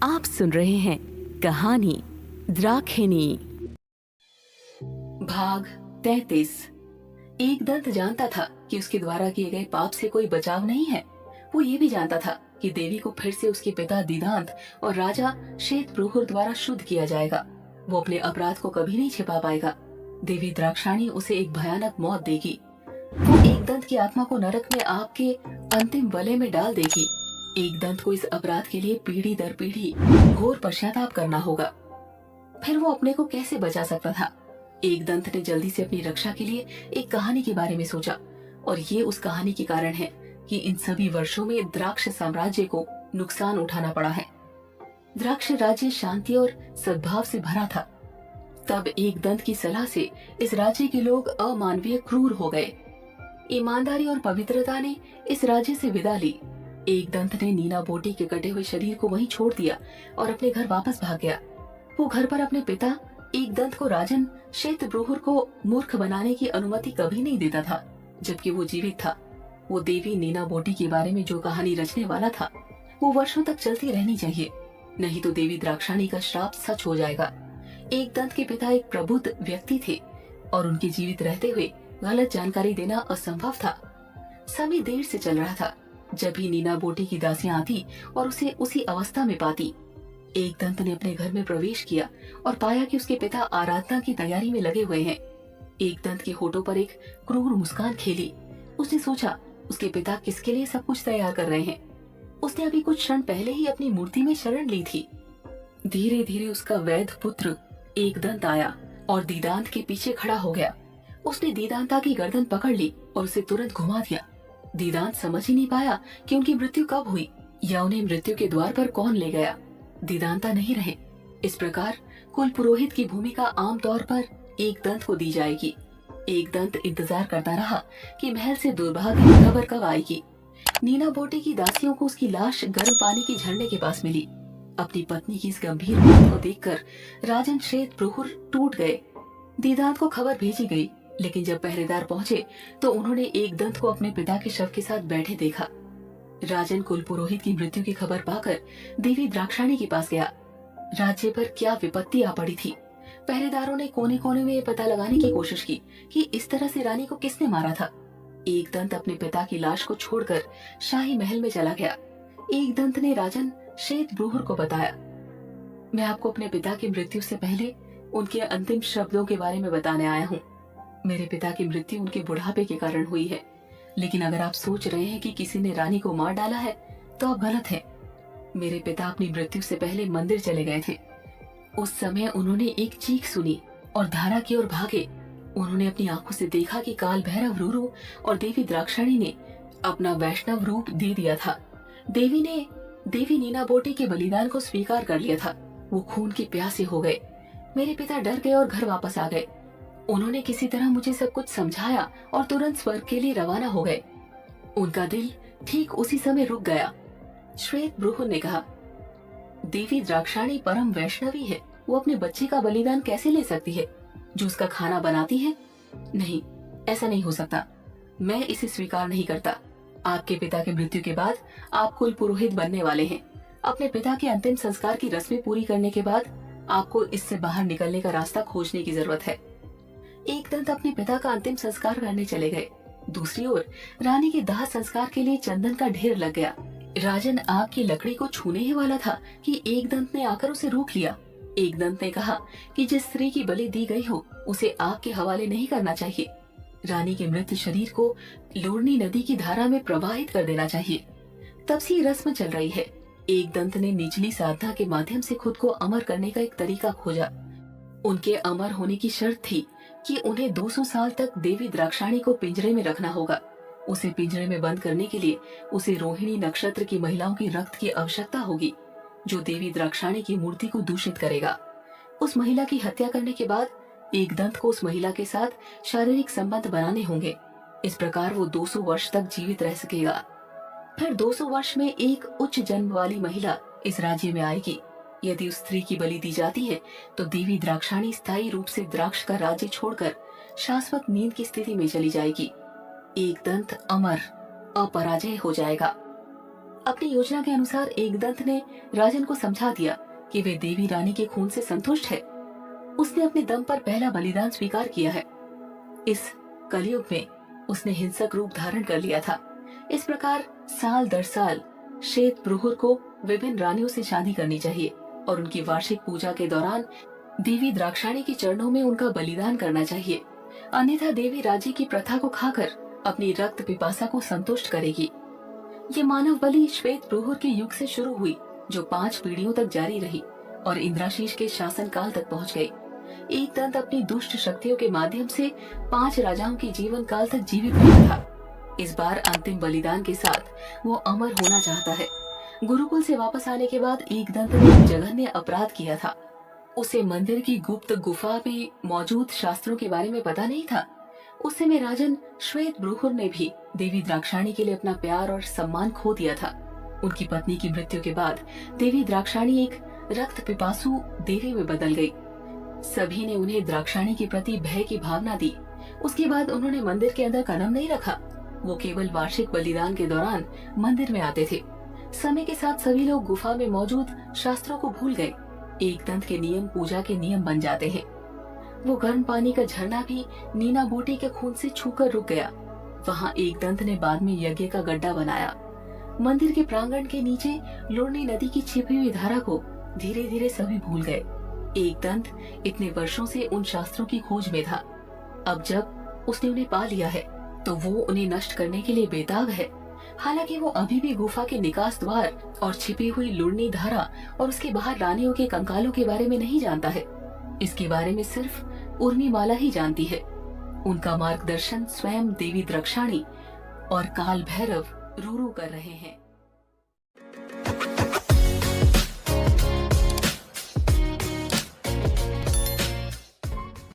आप सुन रहे हैं कहानी द्राक्षिणी। भाग 33। एक दंत जानता था कि उसके द्वारा किए गए पाप से कोई बचाव नहीं है। वो ये भी जानता था कि देवी को फिर से उसके पिता दीदांत और राजा श्वेतप्रुहुर द्वारा शुद्ध किया जाएगा। वो अपने अपराध को कभी नहीं छिपा पाएगा। देवी द्राक्षाणी उसे एक भयानक मौत देगी। वो एक दंत की आत्मा को नरक में आग के अंतिम वलय में डाल देगी। एक दंत को इस अपराध के लिए पीढ़ी दर पीढ़ी घोर पश्चाताप करना होगा। फिर वो अपने को कैसे बचा सकता था? एक दंत ने जल्दी से अपनी रक्षा के लिए एक कहानी के बारे में सोचा, और ये उस कहानी के कारण है कि इन सभी वर्षों में द्राक्ष साम्राज्य को नुकसान उठाना पड़ा है। द्राक्ष राज्य शांति और सद्भाव से भरा था। तब एक दंत की सलाह से इस राज्य के लोग अमानवीय क्रूर हो गए। ईमानदारी और पवित्रता ने इस राज्य से विदा ली। एक दंत ने नीना बोटी के कटे हुए शरीर को वहीं छोड़ दिया और अपने घर वापस भाग गया। वो घर पर अपने पिता एक दंत को राजन श्वेतप्रुहुर को मूर्ख बनाने की अनुमति कभी नहीं देता था जबकि वो जीवित था। वो देवी नीना बोटी के बारे में जो कहानी रचने वाला था वो वर्षों तक चलती रहनी चाहिए, नहीं तो देवी द्राक्षाणी का श्राप सच हो जाएगा। एक दंत के पिता एक प्रबुद्ध व्यक्ति थे और उनके जीवित रहते हुए गलत जानकारी देना असंभव था। समय देर से चल रहा था जब ही नीना बोटी की दासियां आती और उसे उसी अवस्था में पाती। एक दंत ने अपने घर में प्रवेश किया और पाया कि उसके पिता आराधना की तैयारी में लगे हुए हैं। एक दंत के होठों पर एक क्रूर मुस्कान खेली। उसने सोचा उसके पिता किसके लिए सब कुछ तैयार कर रहे हैं। उसने अभी कुछ क्षण पहले ही अपनी मूर्ति में शरण ली थी। धीरे धीरे उसका वैध पुत्र एक दंत आया और दीदांत के पीछे खड़ा हो गया। उसने दीदांता की गर्दन पकड़ ली और उसे तुरंत घुमा दिया। दीदांत समझ ही नहीं पाया कि उनकी मृत्यु कब हुई या उन्हें मृत्यु के द्वार पर कौन ले गया। दीदांता नहीं रहे। इस प्रकार कुल पुरोहित की भूमिका आमतौर पर एक दंत को दी जाएगी। एक दंत इंतजार करता रहा कि महल से दुर्भाग्य की खबर कब आएगी। नीना बोटी की दासियों को उसकी लाश गर्म पानी के झरने के पास मिली। अपनी पत्नी की इस गंभीर मौत को देखकर राजन श्वेतप्रुहुर टूट गए। दीदांत को खबर भेजी गई, लेकिन जब पहरेदार पहुंचे तो उन्होंने एक दंत को अपने पिता के शव के साथ बैठे देखा। राजन कुल पुरोहित की मृत्यु की खबर पाकर देवी द्राक्षाणी के पास गया। राज्य पर क्या विपत्ति आ पड़ी थी। पहरेदारों ने कोने कोने में ये पता लगाने की कोशिश की कि इस तरह से रानी को किसने मारा था। एक दंत अपने पिता की लाश को छोड़कर शाही महल में चला गया। एक दंत ने राजन श्वेतप्रुहुर को बताया, मैं आपको अपने पिता की मृत्यु से पहले उनके अंतिम शब्दों के बारे में बताने आया हूँ। मेरे पिता की मृत्यु उनके बुढ़ापे के कारण हुई है, लेकिन अगर आप सोच रहे हैं कि किसी ने रानी को मार डाला है तो आप गलत हैं। मेरे पिता अपनी मृत्यु से पहले मंदिर चले गए थे। उस समय उन्होंने एक चीख सुनी और धारा की ओर भागे। उन्होंने अपनी आंखों से देखा कि काल भैरव रूरू और देवी द्राक्षाणी ने अपना वैष्णव रूप दे दिया था। देवी ने देवी नीना बोटी के बलिदान को स्वीकार कर लिया था। वो खून की प्यासे हो गए। मेरे पिता डर गए और घर वापस आ गए। उन्होंने किसी तरह मुझे सब कुछ समझाया और तुरंत स्वर्ग के लिए रवाना हो गए। उनका दिल ठीक उसी समय रुक गया। श्वेतप्रुहुर ने कहा, देवी द्राक्षाणी परम वैष्णवी है। वो अपने बच्चे का बलिदान कैसे ले सकती है जो उसका खाना बनाती है? नहीं, ऐसा नहीं हो सकता। मैं इसे स्वीकार नहीं करता। आपके पिता की मृत्यु के बाद आप कुल पुरोहित बनने वाले हैं। अपने पिता के अंतिम संस्कार की रस्में पूरी करने के बाद आपको इससे बाहर निकलने का रास्ता खोजने की जरूरत है। एक दंत अपने पिता का अंतिम संस्कार करने चले गए। दूसरी ओर रानी के दाह संस्कार के लिए चंदन का ढेर लग गया। राजन आग की लकड़ी को छूने ही वाला था कि एक दंत ने आकर उसे रोक लिया। एक दंत ने कहा कि जिस स्त्री की बलि दी गई हो उसे आग के हवाले नहीं करना चाहिए। रानी के मृत शरीर को लोरनी नदी की धारा में प्रवाहित कर देना चाहिए। तब से रस्म चल रही है। एक दंत ने निचली साधना के माध्यम से खुद को अमर करने का एक तरीका खोजा। उनके अमर होने की शर्त थी कि उन्हें 200 साल तक देवी द्राक्षाणी को पिंजरे में रखना होगा। उसे पिंजरे में बंद करने के लिए उसे रोहिणी नक्षत्र की महिलाओं की रक्त की आवश्यकता होगी, जो देवी द्राक्षाणी की मूर्ति को दूषित करेगा। उस महिला की हत्या करने के बाद एक दंत को उस महिला के साथ शारीरिक संबंध बनाने होंगे। इस प्रकार वो 200 वर्ष तक जीवित रह सकेगा। फिर 200 वर्ष में एक उच्च जन्म वाली महिला इस राज्य में आएगी। यदि उस स्त्री की बलि दी जाती है तो देवी द्राक्षाणी स्थायी रूप से द्राक्ष का राज्य छोड़कर शाश्वत नींद की स्थिति में चली जाएगी। एक दंत अमर अपराजय हो जाएगा। अपनी योजना के अनुसार एकदंत ने राजन को समझा दिया कि वे देवी रानी के खून से संतुष्ट है। उसने अपने दम पर पहला बलिदान स्वीकार किया है। इस कलयुग में उसने हिंसक रूप धारण कर लिया था। इस प्रकार साल दर साल श्वेत प्रहर को विभिन्न रानियों से शादी करनी चाहिए और उनकी वार्षिक पूजा के दौरान देवी द्राक्षाणी के चरणों में उनका बलिदान करना चाहिए। अन्यथा देवी राज्य की प्रथा को खाकर अपनी रक्त पिपासा को संतुष्ट करेगी। ये मानव बलि श्वेत प्रहर के युग से शुरू हुई, जो 5 पीढ़ियों तक जारी रही और इंद्राशीष के शासन काल तक पहुंच गई। एकदंत अपनी दुष्ट शक्तियों के माध्यम से 5 राजाओं के जीवन काल तक जीवित रहा था। इस बार अंतिम बलिदान के साथ वो अमर होना चाहता है। गुरुकुल से वापस आने के बाद एकदंत ने एक जघन्य अपराध किया था। उसे मंदिर की गुप्त गुफा में मौजूद शास्त्रों के बारे में पता नहीं था। उस समय राजन श्वेत प्रहर ने भी देवी द्राक्षाणी के लिए अपना प्यार और सम्मान खो दिया था। उनकी पत्नी की मृत्यु के बाद देवी द्राक्षाणी एक रक्त पिपासु देवी में बदल गई। सभी ने उन्हें द्राक्षाणी के प्रति भय की भावना दी। उसके बाद उन्होंने मंदिर के अंदर कदम नहीं रखा। वो केवल वार्षिक बलिदान के दौरान मंदिर में आते थे। समय के साथ सभी लोग गुफा में मौजूद शास्त्रों को भूल गए। एकदंत के नियम पूजा के नियम बन जाते हैं। वो गर्म पानी का झरना भी नीना बूटी के खून से छूकर रुक गया। वहाँ एकदंत ने बाद में यज्ञ का गड्ढा बनाया। मंदिर के प्रांगण के नीचे लुरनी नदी की छिपी हुई धारा को धीरे धीरे सभी भूल गए। एकदंत इतने वर्षों से उन शास्त्रों की खोज में था। अब जब उसने उन्हें पा लिया है तो वो उन्हें नष्ट करने के लिए बेताब है। हालांकि वो अभी भी गुफा के निकास द्वार और छिपी हुई लुरनी धारा और उसके बाहर रानियों के कंकालों के बारे में नहीं जानता है। इसके बारे में सिर्फ उर्मिमाला ही जानती है। उनका मार्गदर्शन स्वयं देवी द्राक्षाणी और काल भैरव रूरू कर रहे हैं।